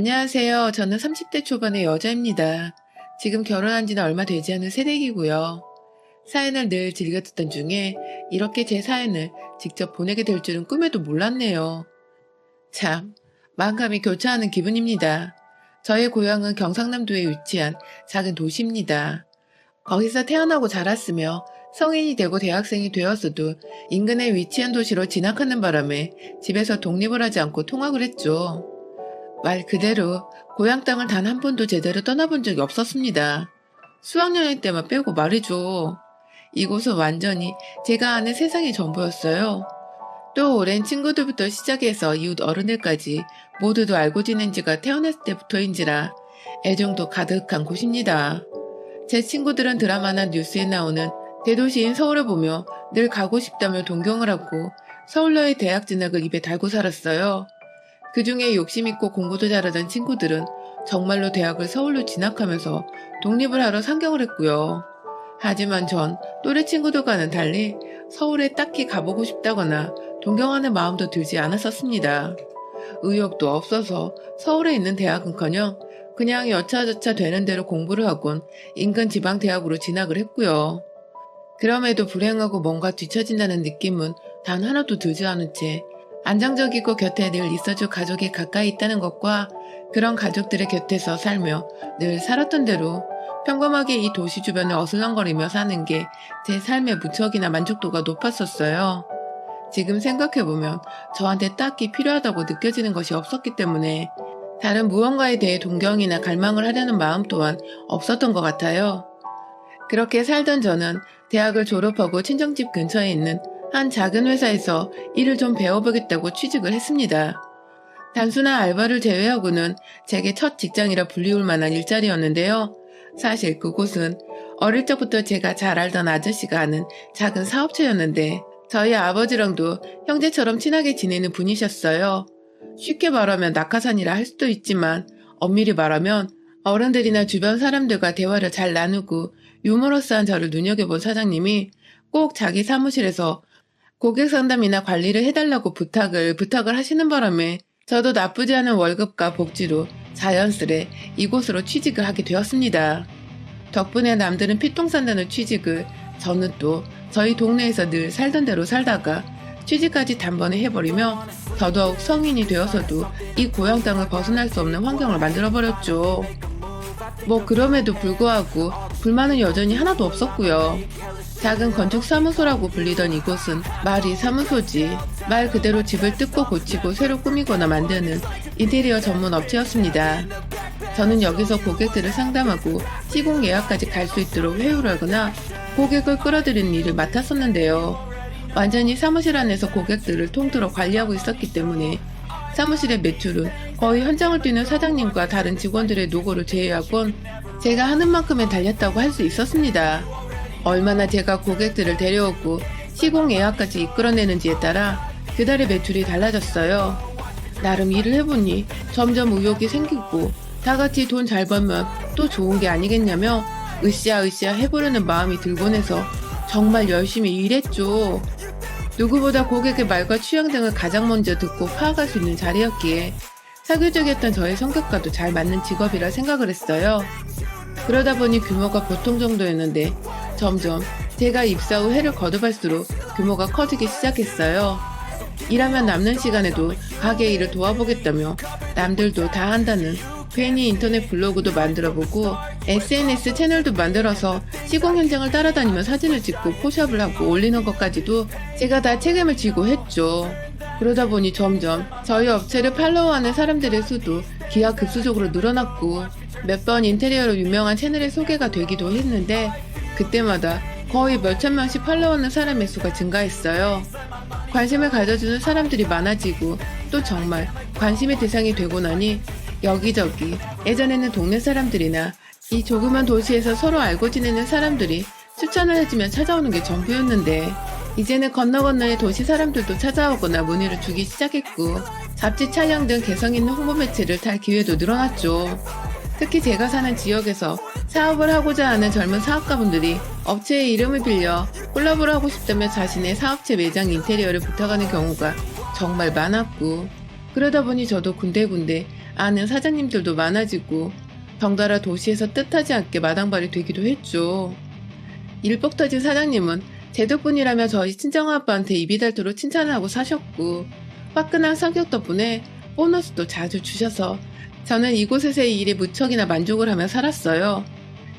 안녕하세요. 저는 30대 초반의 여자입니다. 지금 결혼한 지는 얼마 되지 않은 새내기고요. 사연을 늘 즐겨 듣던 중에 이렇게 제 사연을 직접 보내게 될 줄은 꿈에도 몰랐네요. 참, 만감이 교차하는 기분입니다. 저의 고향은 경상남도에 위치한 작은 도시입니다. 거기서 태어나고 자랐으며 성인이 되고 대학생이 되었어도 인근에 위치한 도시로 진학하는 바람에 집에서 독립을 하지 않고 통학을 했죠. 말 그대로 고향 땅을 단 한 번도 제대로 떠나본 적이 없었습니다. 수학여행 때만 빼고 말이죠. 이곳은 완전히 제가 아는 세상의 전부였어요. 또 오랜 친구들부터 시작해서 이웃 어른들까지 모두도 알고 지낸 지가 태어났을 때부터인지라 애정도 가득한 곳입니다. 제 친구들은 드라마나 뉴스에 나오는 대도시인 서울을 보며 늘 가고 싶다며 동경을 하고 서울로의 대학 진학을 입에 달고 살았어요. 그 중에 욕심있고 공부도 잘하던 친구들은 정말로 대학을 서울로 진학하면서 독립을 하러 상경을 했고요. 하지만 전 또래 친구들과는 달리 서울에 딱히 가보고 싶다거나 동경하는 마음도 들지 않았었습니다. 의욕도 없어서 서울에 있는 대학은커녕 그냥 여차저차 되는 대로 공부를 하곤 인근 지방대학으로 진학을 했고요. 그럼에도 불행하고 뭔가 뒤처진다는 느낌은 단 하나도 들지 않은 채 안정적이고 곁에 늘 있어줄 가족이 가까이 있다는 것과 그런 가족들의 곁에서 살며 늘 살았던 대로 평범하게 이 도시 주변을 어슬렁거리며 사는 게 제 삶의 무척이나 만족도가 높았었어요. 지금 생각해보면 저한테 딱히 필요하다고 느껴지는 것이 없었기 때문에 다른 무언가에 대해 동경이나 갈망을 하려는 마음 또한 없었던 것 같아요. 그렇게 살던 저는 대학을 졸업하고 친정집 근처에 있는 한 작은 회사에서 일을 좀 배워보겠다고 취직을 했습니다. 단순한 알바를 제외하고는 제게 첫 직장이라 불리울 만한 일자리였는데요. 사실 그곳은 어릴 적부터 제가 잘 알던 아저씨가 하는 작은 사업체였는데 저희 아버지랑도 형제처럼 친하게 지내는 분이셨어요. 쉽게 말하면 낙하산이라 할 수도 있지만 엄밀히 말하면 어른들이나 주변 사람들과 대화를 잘 나누고 유머러스한 저를 눈여겨본 사장님이 꼭 자기 사무실에서 고객 상담이나 관리를 해달라고 부탁을 하시는 바람에 저도 나쁘지 않은 월급과 복지로 자연스레 이곳으로 취직을 하게 되었습니다. 덕분에 남들은 피똥 산다는 취직을 저는 또 저희 동네에서 늘 살던 대로 살다가 취직까지 단번에 해버리며 더더욱 성인이 되어서도 이 고향 땅을 벗어날 수 없는 환경을 만들어버렸죠. 뭐 그럼에도 불구하고 불만은 여전히 하나도 없었고요. 작은 건축사무소라고 불리던 이곳은 말이 사무소지 말 그대로 집을 뜯고 고치고 새로 꾸미거나 만드는 인테리어 전문 업체였습니다. 저는 여기서 고객들을 상담하고 시공 예약까지 갈 수 있도록 회유를 하거나 고객을 끌어들이는 일을 맡았었는데요. 완전히 사무실 안에서 고객들을 통틀어 관리하고 있었기 때문에 사무실의 매출은 거의 현장을 뛰는 사장님과 다른 직원들의 노고를 제외하곤 제가 하는 만큼은 달렸다고 할 수 있었습니다. 얼마나 제가 고객들을 데려오고 시공 예약까지 이끌어내는지에 따라 그달의 매출이 달라졌어요. 나름 일을 해보니 점점 의욕이 생기고 다같이 돈 잘 벌면 또 좋은 게 아니겠냐며 으쌰으쌰 해보려는 마음이 들곤 해서 정말 열심히 일했죠. 누구보다 고객의 말과 취향 등을 가장 먼저 듣고 파악할 수 있는 자리였기에 사교적이었던 저의 성격과도 잘 맞는 직업이라 생각을 했어요. 그러다 보니 규모가 보통 정도였는데 점점 제가 입사 후 해를 거듭할수록 규모가 커지기 시작했어요. 일하면 남는 시간에도 가게 일을 도와보겠다며 남들도 다 한다는 괜히 인터넷 블로그도 만들어보고 SNS 채널도 만들어서 시공 현장을 따라다니며 사진을 찍고 포샵을 하고 올리는 것까지도 제가 다 책임을 지고 했죠. 그러다 보니 점점 저희 업체를 팔로우하는 사람들의 수도 기하급수적으로 늘어났고 몇 번 인테리어로 유명한 채널에 소개가 되기도 했는데 그때마다 거의 몇천 명씩 팔로우하는 사람의 수가 증가했어요. 관심을 가져주는 사람들이 많아지고 또 정말 관심의 대상이 되고 나니 여기저기 예전에는 동네 사람들이나 이 조그만 도시에서 서로 알고 지내는 사람들이 추천을 해주면 찾아오는 게 전부였는데 이제는 건너건너의 도시 사람들도 찾아오거나 문의를 주기 시작했고 잡지 촬영 등 개성 있는 홍보 매체를 탈 기회도 늘어났죠. 특히 제가 사는 지역에서 사업을 하고자 하는 젊은 사업가분들이 업체의 이름을 빌려 콜라보를 하고 싶다며 자신의 사업체 매장 인테리어를 부탁하는 경우가 정말 많았고 그러다 보니 저도 군데군데 아는 사장님들도 많아지고 덩달아 도시에서 뜻하지 않게 마당발이 되기도 했죠. 일복 터진 사장님은 제 덕분이라며 저희 친정아빠한테 입이 닳도록 칭찬을 하고 사셨고 화끈한 성격 덕분에 보너스도 자주 주셔서 저는 이곳에서의 일에 무척이나 만족을 하며 살았어요.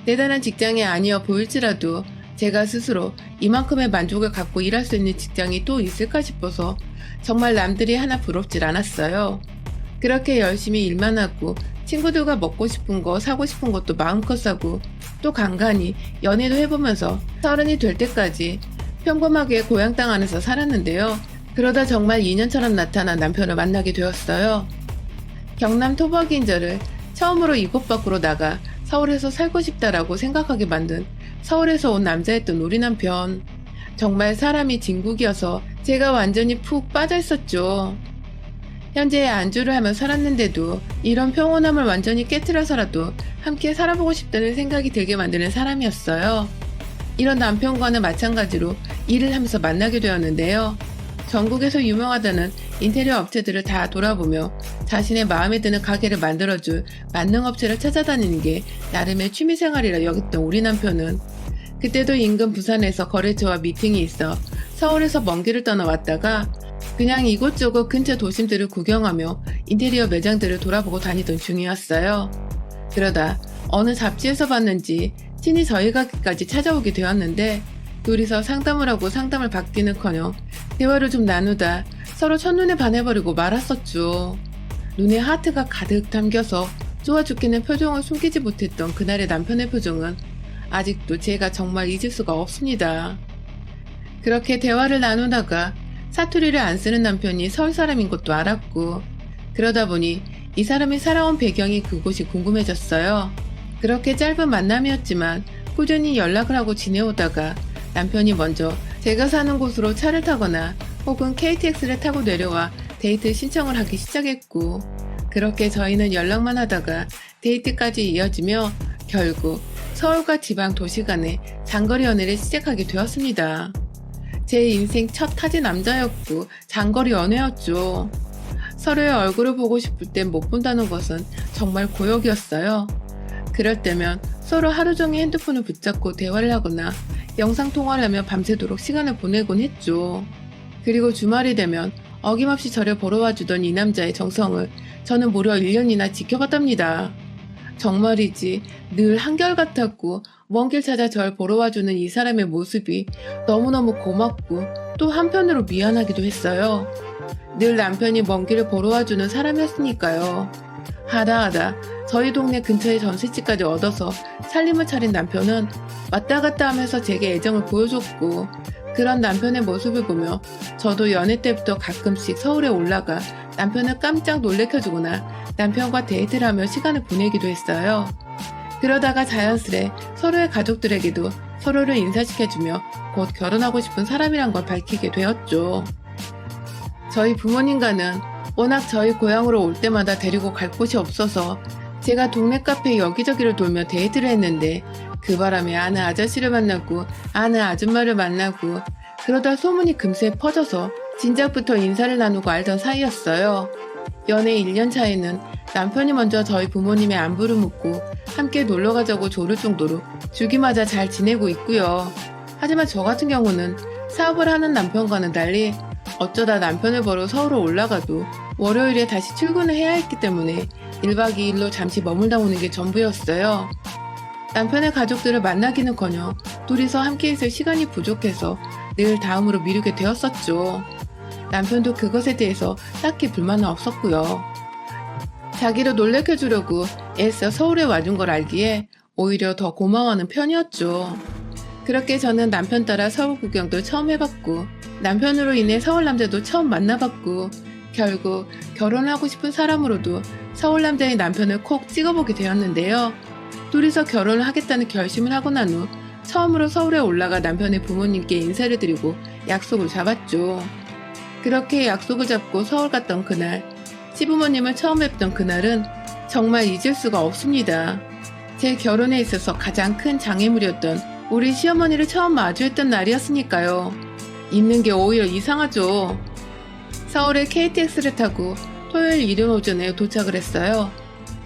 대단한 직장이 아니어 보일지라도 제가 스스로 이만큼의 만족을 갖고 일할 수 있는 직장이 또 있을까 싶어서 정말 남들이 하나 부럽질 않았어요. 그렇게 열심히 일만 하고 친구들과 먹고 싶은 거 사고 싶은 것도 마음껏 사고 또 간간히 연애도 해보면서 30이 될 때까지 평범하게 고향 땅 안에서 살았는데요. 그러다 정말 인연처럼 나타난 남편을 만나게 되었어요. 경남 토박이인 저를 처음으로 이곳 밖으로 나가 서울에서 살고 싶다라고 생각하게 만든 서울에서 온 남자였던 우리 남편. 정말 사람이 진국이어서 제가 완전히 푹 빠져 있었죠. 현재 안주를 하며 살았는데도 이런 평온함을 완전히 깨트려서라도 함께 살아보고 싶다는 생각이 들게 만드는 사람이었어요. 이런 남편과는 마찬가지로 일을 하면서 만나게 되었는데요. 전국에서 유명하다는 인테리어 업체들을 다 돌아보며 자신의 마음에 드는 가게를 만들어줄 만능 업체를 찾아다니는 게 나름의 취미생활이라 여겼던 우리 남편은 그때도 인근 부산에서 거래처와 미팅이 있어 서울에서 먼 길을 떠나왔다가 그냥 이곳저곳 근처 도심들을 구경하며 인테리어 매장들을 돌아보고 다니던 중이었어요. 그러다 어느 잡지에서 봤는지 친히 저희 가게까지 찾아오게 되었는데 둘이서 상담을 하고 상담을 받기는커녕 대화를 좀 나누다 서로 첫눈에 반해버리고 말았었죠. 눈에 하트가 가득 담겨서 좋아 죽겠는 표정을 숨기지 못했던 그날의 남편의 표정은 아직도 제가 정말 잊을 수가 없습니다. 그렇게 대화를 나누다가 사투리를 안 쓰는 남편이 서울 사람인 것도 알았고 그러다 보니 이 사람이 살아온 배경이 그곳이 궁금해졌어요. 그렇게 짧은 만남이었지만 꾸준히 연락을 하고 지내오다가 남편이 먼저 제가 사는 곳으로 차를 타거나 혹은 KTX를 타고 내려와 데이트 신청을 하기 시작했고 그렇게 저희는 연락만 하다가 데이트까지 이어지며 결국 서울과 지방 도시 간의 장거리 연애를 시작하게 되었습니다. 제 인생 첫 타지 남자였고 장거리 연애였죠. 서로의 얼굴을 보고 싶을 땐 못 본다는 것은 정말 고역이었어요. 그럴 때면 서로 하루 종일 핸드폰을 붙잡고 대화를 하거나 영상통화를 하며 밤새도록 시간을 보내곤 했죠. 그리고 주말이 되면 어김없이 저를 보러 와주던 이 남자의 정성을 저는 무려 1년이나 지켜봤답니다. 정말이지 늘 한결같았고 먼 길 찾아 절 보러 와주는 이 사람의 모습이 너무너무 고맙고 또 한편으로 미안하기도 했어요. 늘 남편이 먼 길을 보러 와주는 사람이었으니까요. 하다 저희 동네 근처에 전셋집까지 얻어서 살림을 차린 남편은 왔다 갔다 하면서 제게 애정을 보여줬고 그런 남편의 모습을 보며 저도 연애 때부터 가끔씩 서울에 올라가 남편을 깜짝 놀래켜주거나 남편과 데이트를 하며 시간을 보내기도 했어요. 그러다가 자연스레 서로의 가족들에게도 서로를 인사시켜주며 곧 결혼하고 싶은 사람이란 걸 밝히게 되었죠. 저희 부모님과는 워낙 저희 고향으로 올 때마다 데리고 갈 곳이 없어서 제가 동네 카페 여기저기를 돌며 데이트를 했는데 그 바람에 아는 아저씨를 만나고 아는 아줌마를 만나고 그러다 소문이 금세 퍼져서 진작부터 인사를 나누고 알던 사이였어요. 연애 1년 차에는 남편이 먼저 저희 부모님의 안부를 묻고 함께 놀러가자고 조를 정도로 주기마다 잘 지내고 있고요. 하지만 저 같은 경우는 사업을 하는 남편과는 달리 어쩌다 남편을 보러 서울에 올라가도 월요일에 다시 출근을 해야 했기 때문에 1박 2일로 잠시 머물다 오는 게 전부였어요. 남편의 가족들을 만나기는커녕 둘이서 함께 있을 시간이 부족해서 늘 다음으로 미루게 되었었죠. 남편도 그것에 대해서 딱히 불만은 없었고요. 자기를 놀래켜주려고 애써 서울에 와준 걸 알기에 오히려 더 고마워하는 편이었죠. 그렇게 저는 남편 따라 서울 구경도 처음 해봤고 남편으로 인해 서울 남자도 처음 만나봤고 결국 결혼하고 싶은 사람으로도 서울 남자의 남편을 콕 찍어보게 되었는데요. 둘이서 결혼을 하겠다는 결심을 하고 난 후 처음으로 서울에 올라가 남편의 부모님께 인사를 드리고 약속을 잡았죠. 그렇게 약속을 잡고 서울 갔던 그날, 시부모님을 처음 뵙던 그날은 정말 잊을 수가 없습니다. 제 결혼에 있어서 가장 큰 장애물이었던 우리 시어머니를 처음 마주했던 날이었으니까요. 있는 게 오히려 이상하죠. 서울에 KTX를 타고 토요일 이른 오전에 도착을 했어요.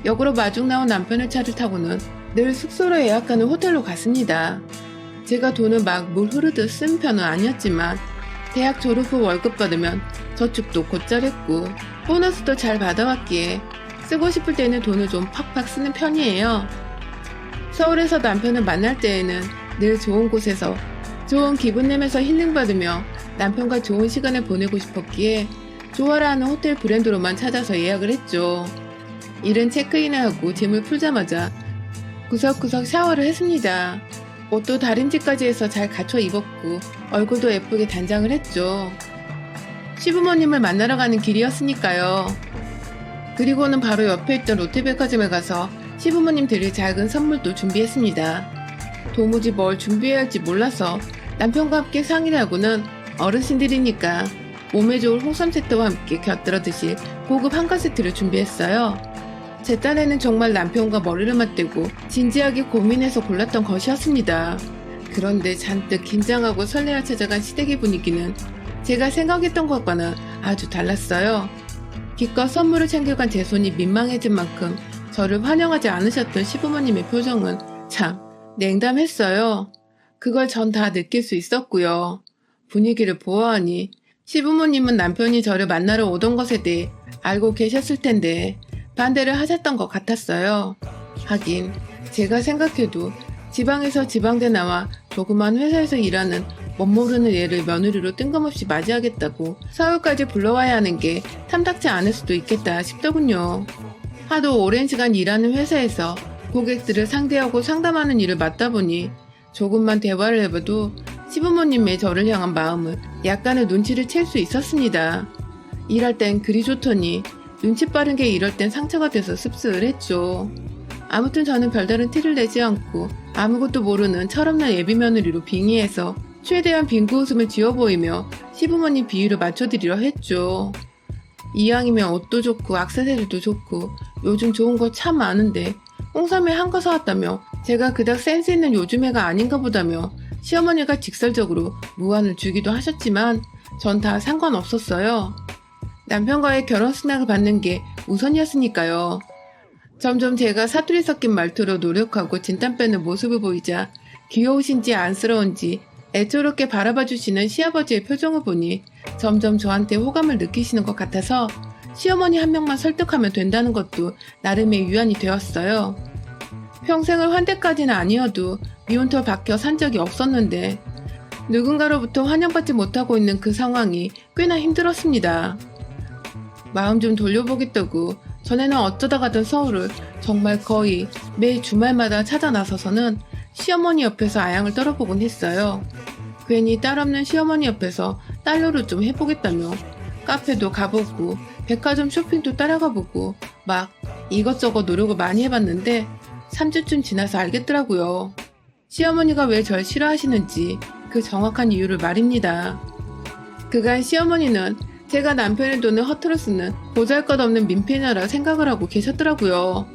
역으로 마중 나온 남편의 차를 타고는 늘 숙소로 예약하는 호텔로 갔습니다. 제가 돈을 막 물 흐르듯 쓴 편은 아니었지만 대학 졸업 후 월급 받으면 저축도 곧잘 했고 보너스도 잘 받아왔기에 쓰고 싶을 때는 돈을 좀 팍팍 쓰는 편이에요. 서울에서 남편을 만날 때에는 늘 좋은 곳에서 좋은 기분 내면서 힐링받으며 남편과 좋은 시간을 보내고 싶었기에 좋아라 하는 호텔 브랜드로만 찾아서 예약을 했죠. 이른 체크인을 하고 짐을 풀자마자 구석구석 샤워를 했습니다. 옷도 다림질까지 해서 잘 갖춰 입었고 얼굴도 예쁘게 단장을 했죠. 시부모님을 만나러 가는 길이었으니까요. 그리고는 바로 옆에 있던 롯데백화점에 가서 시부모님 드릴 작은 선물도 준비했습니다. 도무지 뭘 준비해야 할지 몰라서 남편과 함께 상의를 하고는 어르신들이니까 몸에 좋을 홍삼 세트와 함께 곁들여 드실 고급 한가 세트를 준비했어요. 제 딴에는 정말 남편과 머리를 맞대고 진지하게 고민해서 골랐던 것이었습니다. 그런데 잔뜩 긴장하고 설레어 찾아간 시댁의 분위기는 제가 생각했던 것과는 아주 달랐어요. 기껏 선물을 챙겨간 제 손이 민망해진 만큼 저를 환영하지 않으셨던 시부모님의 표정은 참 냉담했어요. 그걸 전 다 느낄 수 있었고요. 분위기를 보아하니 시부모님은 남편이 저를 만나러 오던 것에 대해 알고 계셨을 텐데 반대를 하셨던 것 같았어요. 하긴 제가 생각해도 지방에서 지방대 나와 조그만 회사에서 일하는 멋모르는 애를 며느리로 뜬금없이 맞이하겠다고 서울까지 불러와야 하는 게 탐탁지 않을 수도 있겠다 싶더군요. 하도 오랜 시간 일하는 회사에서 고객들을 상대하고 상담하는 일을 맡다 보니 조금만 대화를 해봐도 시부모님의 저를 향한 마음을 약간의 눈치를 챌 수 있었습니다. 일할 땐 그리 좋더니 눈치 빠른 게 이럴 땐 상처가 돼서 씁쓸했죠. 아무튼 저는 별다른 티를 내지 않고 아무것도 모르는 철없는 예비 며느리로 빙의해서 최대한 빙고 웃음을 지어 보이며 시부모님 비위를 맞춰드리려 했죠. 이왕이면 옷도 좋고 액세서리도 좋고 요즘 좋은 거 참 많은데 홍삼에 한 거 사왔다며 제가 그닥 센스 있는 요즘 애가 아닌가 보다며 시어머니가 직설적으로 무안을 주기도 하셨지만 전 다 상관없었어요. 남편과의 결혼 승낙을 받는 게 우선이었으니까요. 점점 제가 사투리 섞인 말투로 노력하고 진땀 빼는 모습을 보이자 귀여우신지 안쓰러운지 애처롭게 바라봐 주시는 시아버지의 표정을 보니 점점 저한테 호감을 느끼시는 것 같아서 시어머니 한 명만 설득하면 된다는 것도 나름의 위안이 되었어요. 평생을 환대까지는 아니어도 미혼털 박혀 산 적이 없었는데 누군가로부터 환영받지 못하고 있는 그 상황이 꽤나 힘들었습니다. 마음 좀 돌려보겠다고 전에는 어쩌다 가던 서울을 정말 거의 매 주말마다 찾아 나서서는 시어머니 옆에서 아양을 떨어보곤 했어요. 괜히 딸 없는 시어머니 옆에서 딸노릇 좀 해보겠다며 카페도 가보고 백화점 쇼핑도 따라가보고 막 이것저것 노력을 많이 해봤는데 3주쯤 지나서 알겠더라고요. 시어머니가 왜 절 싫어하시는지 그 정확한 이유를 말입니다. 그간 시어머니는 제가 남편의 돈을 허투루 쓰는 보잘것없는 민폐녀라 생각을 하고 계셨더라고요.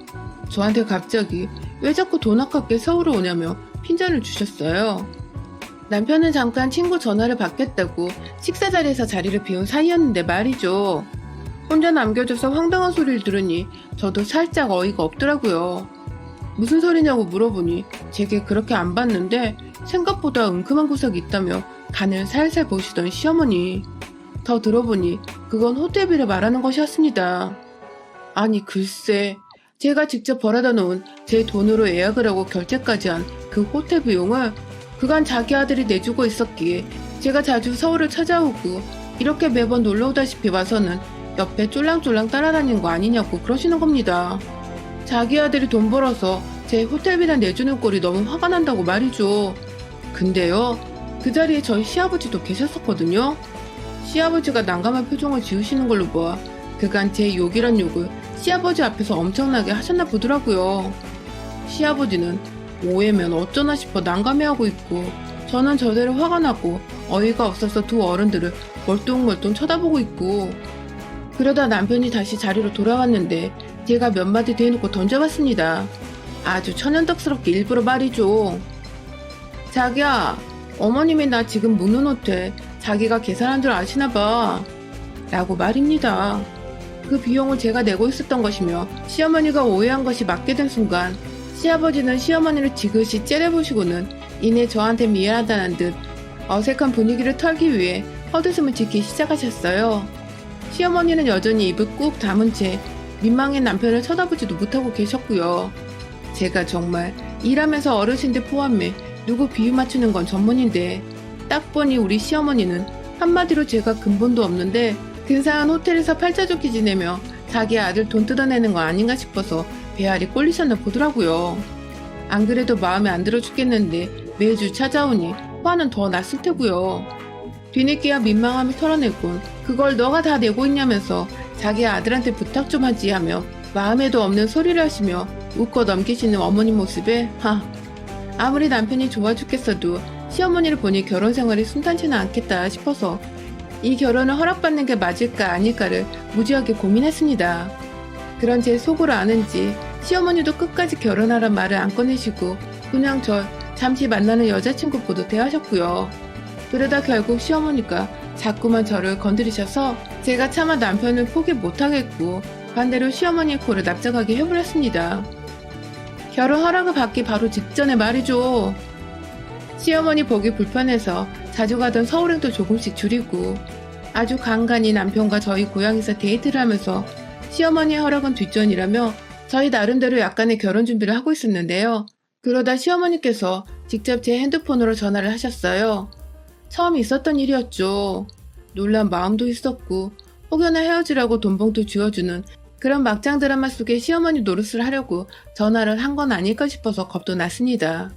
저한테 갑자기 왜 자꾸 돈 아깝게 서울에 오냐며 핀잔을 주셨어요. 남편은 잠깐 친구 전화를 받겠다고 식사 자리에서 자리를 비운 사이였는데 말이죠. 혼자 남겨줘서 황당한 소리를 들으니 저도 살짝 어이가 없더라고요. 무슨 소리냐고 물어보니 제게 그렇게 안 봤는데 생각보다 은큼한 구석이 있다며 간을 살살 보시던 시어머니. 더 들어보니 그건 호텔비를 말하는 것이었습니다. 아니 글쎄, 제가 직접 벌어다 놓은 제 돈으로 예약을 하고 결제까지 한 그 호텔 비용을 그간 자기 아들이 내주고 있었기에 제가 자주 서울을 찾아오고 이렇게 매번 놀러오다시피 와서는 옆에 쫄랑쫄랑 따라다니는 거 아니냐고 그러시는 겁니다. 자기 아들이 돈 벌어서 제 호텔비나 내주는 꼴이 너무 화가 난다고 말이죠. 근데요, 그 자리에 저희 시아버지도 계셨었거든요. 시아버지가 난감한 표정을 지으시는 걸로 보아 그간 제 욕이란 욕을 시아버지 앞에서 엄청나게 하셨나 보더라고요. 시아버지는 오해면 어쩌나 싶어 난감해하고 있고 저는 저대로 화가 나고 어이가 없어서 두 어른들을 멀뚱멀뚱 쳐다보고 있고 그러다 남편이 다시 자리로 돌아왔는데 제가 몇 마디 대놓고 던져봤습니다. 아주 천연덕스럽게 일부러 말이죠. 자기야, 어머님이 나 지금 묵는 호텔 자기가 계산한 줄 아시나봐 라고 말입니다. 그 비용을 제가 내고 있었던 것이며 시어머니가 오해한 것이 맞게 된 순간 시아버지는 시어머니를 지그시 째려보시고는 이내 저한테 미안하다는 듯 어색한 분위기를 털기 위해 헛웃음을 짓기 시작하셨어요. 시어머니는 여전히 입을 꾹 다문 채 민망한 남편을 쳐다보지도 못하고 계셨고요. 제가 정말 일하면서 어르신들 포함해 누구 비유 맞추는 건 전문인데 딱 보니 우리 시어머니는 한마디로 제가 근본도 없는데 근사한 호텔에서 팔자좋게 지내며 자기 아들 돈 뜯어내는 거 아닌가 싶어서 배알이 꼴리셨나 보더라고요. 안 그래도 마음에 안 들어 죽겠는데 매주 찾아오니 화는 더 났을 테고요. 뒤늦게야 민망함을 털어내곤 그걸 너가 다 내고 있냐면서 자기 아들한테 부탁 좀 하지 하며 마음에도 없는 소리를 하시며 웃고 넘기시는 어머니 모습에 아무리 남편이 좋아 죽겠어도 시어머니를 보니 결혼 생활이 순탄치는 않겠다 싶어서 이 결혼을 허락받는 게 맞을까 아닐까를 무지하게 고민했습니다. 그런 제 속으로 아는지 시어머니도 끝까지 결혼하란 말을 안 꺼내시고 그냥 절 잠시 만나는 여자친구 보듯 대하셨고요. 그러다 결국 시어머니가 자꾸만 저를 건드리셔서 제가 차마 남편을 포기 못하겠고 반대로 시어머니의 코를 납작하게 해버렸습니다. 결혼 허락을 받기 바로 직전에 말이죠. 시어머니 보기 불편해서 자주 가던 서울행도 조금씩 줄이고 아주 간간히 남편과 저희 고향에서 데이트를 하면서 시어머니의 허락은 뒷전이라며 저희 나름대로 약간의 결혼 준비를 하고 있었는데요. 그러다 시어머니께서 직접 제 핸드폰으로 전화를 하셨어요. 처음 있었던 일이었죠. 놀란 마음도 있었고 혹여나 헤어지라고 돈봉투 쥐어주는 그런 막장 드라마 속에 시어머니 노릇을 하려고 전화를 한 건 아닐까 싶어서 겁도 났습니다.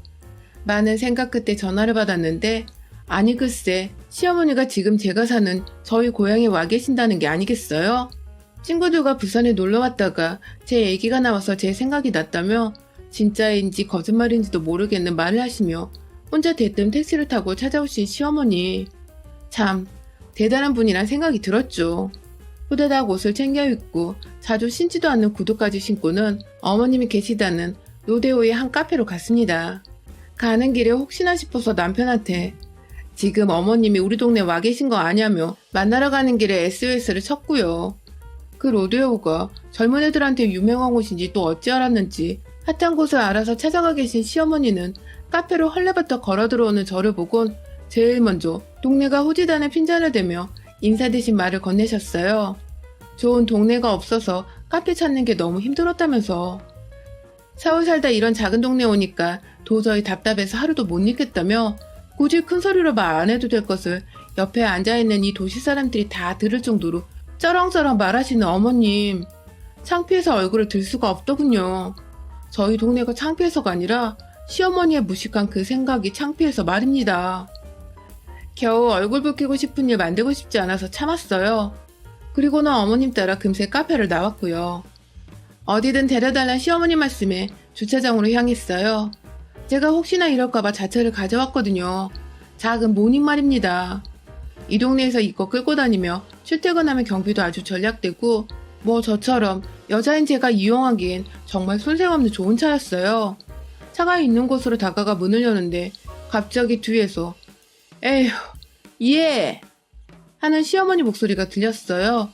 많은 생각 끝에 전화를 받았는데 아니 글쎄 시어머니가 지금 제가 사는 저희 고향에 와 계신다는 게 아니겠어요? 친구들과 부산에 놀러 왔다가 제 얘기가 나와서 제 생각이 났다며 진짜인지 거짓말인지도 모르겠는 말을 하시며 혼자 대뜸 택시를 타고 찾아오신 시어머니. 참 대단한 분이란 생각이 들었죠. 후다닥 옷을 챙겨 입고 자주 신지도 않는 구두까지 신고는 어머님이 계시다는 로데오의 한 카페로 갔습니다. 가는 길에 혹시나 싶어서 남편한테 지금 어머님이 우리 동네 와 계신 거 아냐며 만나러 가는 길에 SOS를 쳤고요. 그 로데오가 젊은 애들한테 유명한 곳인지 또 어찌 알았는지 핫한 곳을 알아서 찾아가 계신 시어머니는 카페로 헐레벌떡 걸어 들어오는 저를 보곤 제일 먼저 동네가 후지단에 핀잔을 대며 인사 대신 말을 건네셨어요. 좋은 동네가 없어서 카페 찾는 게 너무 힘들었다면서. 서울 살다 이런 작은 동네 오니까 도저히 답답해서 하루도 못 있겠다며 굳이 큰 소리로 말 안 해도 될 것을 옆에 앉아있는 이 도시 사람들이 다 들을 정도로 쩌렁쩌렁 말하시는 어머님. 창피해서 얼굴을 들 수가 없더군요. 저희 동네가 창피해서가 아니라 시어머니의 무식한 그 생각이 창피해서 말입니다. 겨우 얼굴 붉히고 싶은 일 만들고 싶지 않아서 참았어요. 그리고는 어머님 따라 금세 카페를 나왔고요. 어디든 데려달란 시어머니 말씀에 주차장으로 향했어요. 제가 혹시나 이럴까봐 자차를 가져왔거든요. 작은 모닝 말입니다. 이 동네에서 이거 끌고 다니며 출퇴근하면 경비도 아주 전략되고 뭐 저처럼 여자인 제가 이용하기엔 정말 손색없는 좋은 차였어요. 차가 있는 곳으로 다가가 문을 여는데 갑자기 뒤에서 에휴 예 하는 시어머니 목소리가 들렸어요.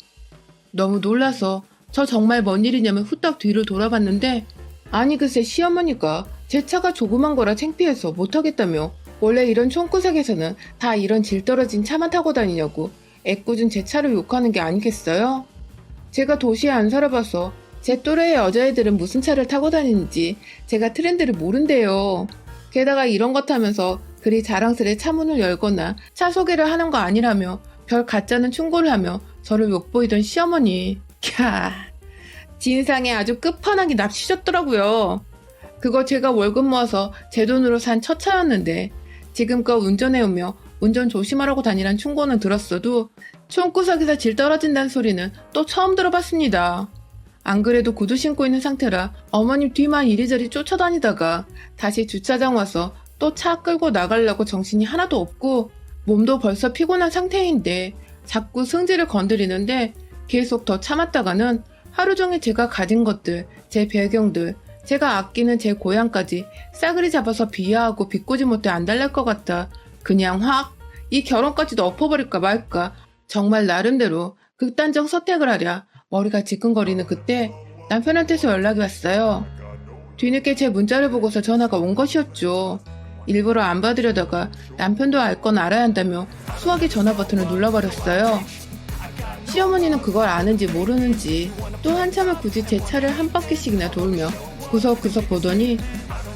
너무 놀라서 저 정말 뭔 일이냐면 후딱 뒤를 돌아봤는데 아니 글쎄 시어머니가 제 차가 조그만 거라 창피해서 못하겠다며 원래 이런 촌구석에서는 다 이런 질 떨어진 차만 타고 다니냐고 애꿎은 제 차를 욕하는 게 아니겠어요? 제가 도시에 안 살아봐서 제 또래의 여자애들은 무슨 차를 타고 다니는지 제가 트렌드를 모른대요. 게다가 이런 것 타면서 그리 자랑스레 차문을 열거나 차 소개를 하는 거 아니라며 별 가짜는 충고를 하며 저를 욕보이던 시어머니. 캬, 진상에 아주 끝판왕이 납치셨더라고요. 그거 제가 월급 모아서 제 돈으로 산 첫 차였는데 지금껏 운전해오며 운전 조심하라고 다니란 충고는 들었어도 촌구석에서 질 떨어진다는 소리는 또 처음 들어봤습니다. 안 그래도 구두 신고 있는 상태라 어머님 뒤만 이리저리 쫓아다니다가 다시 주차장 와서 또 차 끌고 나가려고 정신이 하나도 없고 몸도 벌써 피곤한 상태인데 자꾸 승질을 건드리는데 계속 더 참았다가는 하루 종일 제가 가진 것들, 제 배경들, 제가 아끼는 제 고향까지 싸그리 잡아서 비하하고 비꼬지 못해 안달날 것 같아 그냥 확 이 결혼까지도 엎어버릴까 말까 정말 나름대로 극단적 선택을 하랴 머리가 지끈거리는 그때 남편한테서 연락이 왔어요. 뒤늦게 제 문자를 보고서 전화가 온 것이었죠. 일부러 안 받으려다가 남편도 알 건 알아야 한다며 수화기 전화 버튼을 눌러버렸어요. 시어머니는 그걸 아는지 모르는지 또 한참을 굳이 제 차를 한 바퀴씩이나 돌며 구석구석 보더니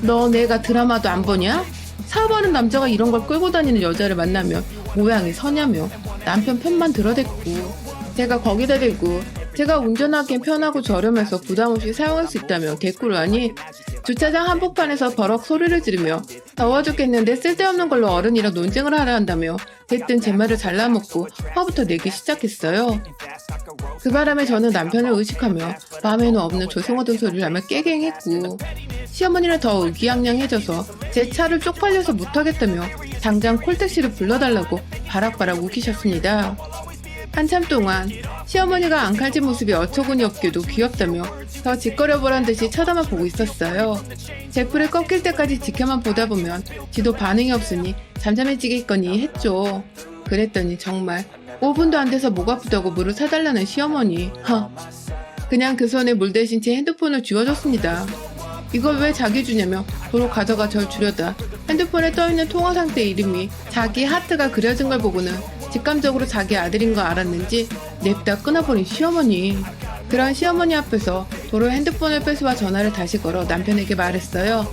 너 내가 드라마도 안 보냐? 사업하는 남자가 이런 걸 끌고 다니는 여자를 만나면 모양이 서냐며 남편 편만 들어댔고 제가 거기다 대고 제가 운전하기엔 편하고 저렴해서 부담없이 사용할 수 있다며 대꾸를 하니 주차장 한복판에서 버럭 소리를 지르며 더워 죽겠는데 쓸데없는 걸로 어른이랑 논쟁을 하려 한다며 대뜸 제 말을 잘라먹고 화부터 내기 시작했어요. 그 바람에 저는 남편을 의식하며 마음에는 없는 조승어든 소리를 하며 깨갱했고 시어머니는 더 의기양양해져서 제 차를 쪽팔려서 못하겠다며 당장 콜택시를 불러달라고 바락바락 우기셨습니다. 한참 동안 시어머니가 앙칼진 모습이 어처구니 없게도 귀엽다며 더 짓거려보란 듯이 쳐다만 보고 있었어요. 제풀을 꺾일 때까지 지켜만 보다 보면 지도 반응이 없으니 잠잠해지겠거니 했죠. 그랬더니 정말 5분도 안 돼서 목 아프다고 물을 사달라는 시어머니. 그냥 그 손에 물 대신 제 핸드폰을 쥐어줬습니다. 이걸 왜 자기 주냐며 도로 가져가 절 주려다 핸드폰에 떠있는 통화 상태 이름이 자기 하트가 그려진 걸 보고는 직감적으로 자기 아들인 거 알았는지 냅다 끊어버린 시어머니. 그런 시어머니 앞에서 도로 핸드폰을 뺏어와 전화를 다시 걸어 남편에게 말했어요.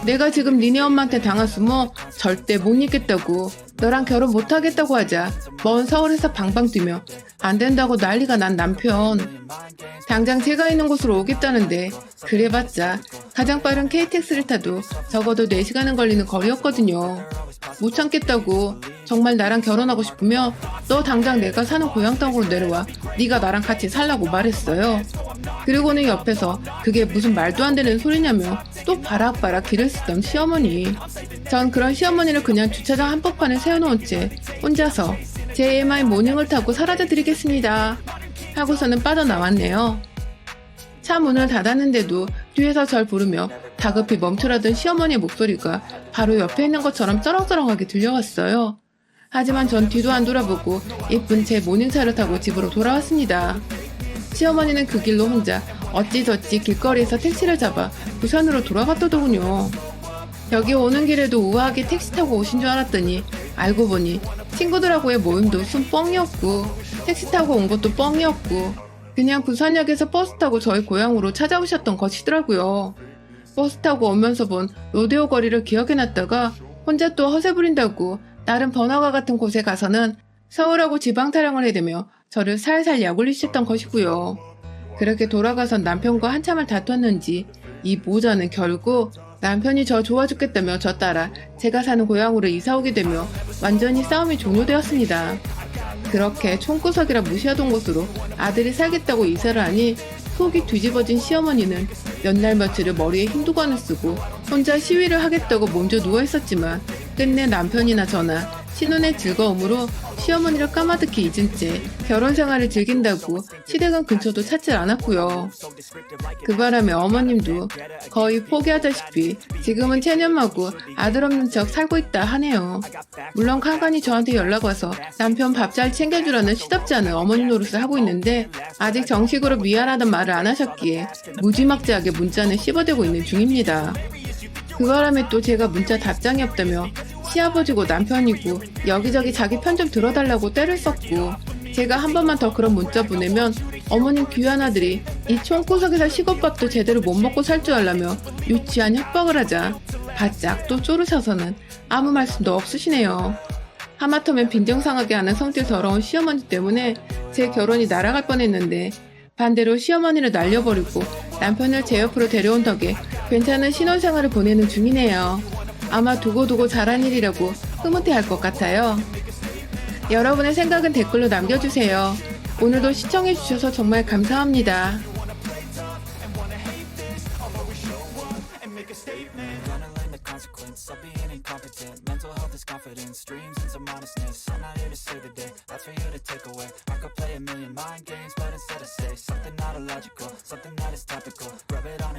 내가 지금 니네 엄마한테 당했으면 절대 못 잊겠다고. 너랑 결혼 못하겠다고 하자. 먼 서울에서 방방 뛰며 안 된다고 난리가 난 남편. 당장 제가 있는 곳으로 오겠다는데 그래봤자 가장 빠른 KTX를 타도 적어도 4시간은 걸리는 거리였거든요. 못 참겠다고. 정말 나랑 결혼하고 싶으면 너 당장 내가 사는 고향 땅으로 내려와. 네가 나랑 같이 살라고 말했어요. 그리고는 옆에서 그게 무슨 말도 안 되는 소리냐며 또 바락바락 기를 쓰던 시어머니. 전 그런 시어머니를 그냥 주차장 한복판에 세워놓은 채 혼자서 제 AMI 모닝을 타고 사라져드리겠습니다 하고서는 빠져나왔네요. 차 문을 닫았는데도 뒤에서 절 부르며 다급히 멈추라던 시어머니의 목소리가 바로 옆에 있는 것처럼 쩌렁쩌렁하게 들려왔어요. 하지만 전 뒤도 안 돌아보고 예쁜 제 모닝차를 타고 집으로 돌아왔습니다. 시어머니는 그 길로 혼자 어찌저찌 길거리에서 택시를 잡아 부산으로 돌아갔더더군요. 여기 오는 길에도 우아하게 택시 타고 오신 줄 알았더니 알고 보니 친구들하고의 모임도 순 뻥이었고 택시 타고 온 것도 뻥이었고 그냥 부산역에서 버스 타고 저희 고향으로 찾아오셨던 것이더라고요. 버스 타고 오면서 본 로데오 거리를 기억해놨다가 혼자 또 허세 부린다고 나름 번화가 같은 곳에 가서는 서울하고 지방 타령을 해대며 저를 살살 약올리셨던 것이고요. 그렇게 돌아가선 남편과 한참을 다퉜는지 이 모자는 결국 남편이 저 좋아 죽겠다며 저 따라 제가 사는 고향으로 이사오게 되며 완전히 싸움이 종료되었습니다. 그렇게 총구석이라 무시하던 곳으로 아들이 살겠다고 이사를 하니 속이 뒤집어진 시어머니는 몇 날 며칠을 머리에 흰두건을 쓰고 혼자 시위를 하겠다고 먼저 누워있었지만 끝내 남편이나 저나 신혼의 즐거움으로 시어머니를 까마득히 잊은 채 결혼 생활을 즐긴다고 시댁은 근처도 찾질 않았고요. 그 바람에 어머님도 거의 포기하다시피 지금은 체념하고 아들 없는 척 살고 있다 하네요. 물론 간간히 저한테 연락 와서 남편 밥 잘 챙겨주라는 시답지 않은 어머니 노릇을 하고 있는데 아직 정식으로 미안하단 말을 안 하셨기에 무지막지하게 문자는 씹어대고 있는 중입니다. 그 바람에 또 제가 문자 답장이 없다며 시아버지고 남편이고 여기저기 자기 편 좀 들어달라고 때를 썼고 제가 한 번만 더 그런 문자 보내면 어머님 귀한 아들이 이 총구석에서 식옷밥도 제대로 못 먹고 살 줄 알라며 유치한 협박을 하자 바짝 또 쪼르셔서는 아무 말씀도 없으시네요. 하마터면 빈정상하게 하는 성질 더러운 시어머니 때문에 제 결혼이 날아갈 뻔했는데 반대로 시어머니를 날려버리고 남편을 제 옆으로 데려온 덕에 괜찮은 신혼생활을 보내는 중이네요. 아마 두고두고 잘한 일이라고 흐뭇해할 것 같아요. 여러분의 생각은 댓글로 남겨주세요. 오늘도 시청해주셔서 정말 감사합니다. Consequence of being incompetent. Mental health is confidence, dreams and some honestness. I'm not here to save the day, that's for you to take away. I could play a million mind games, but instead I say something not illogical, something that is topical. Rub it on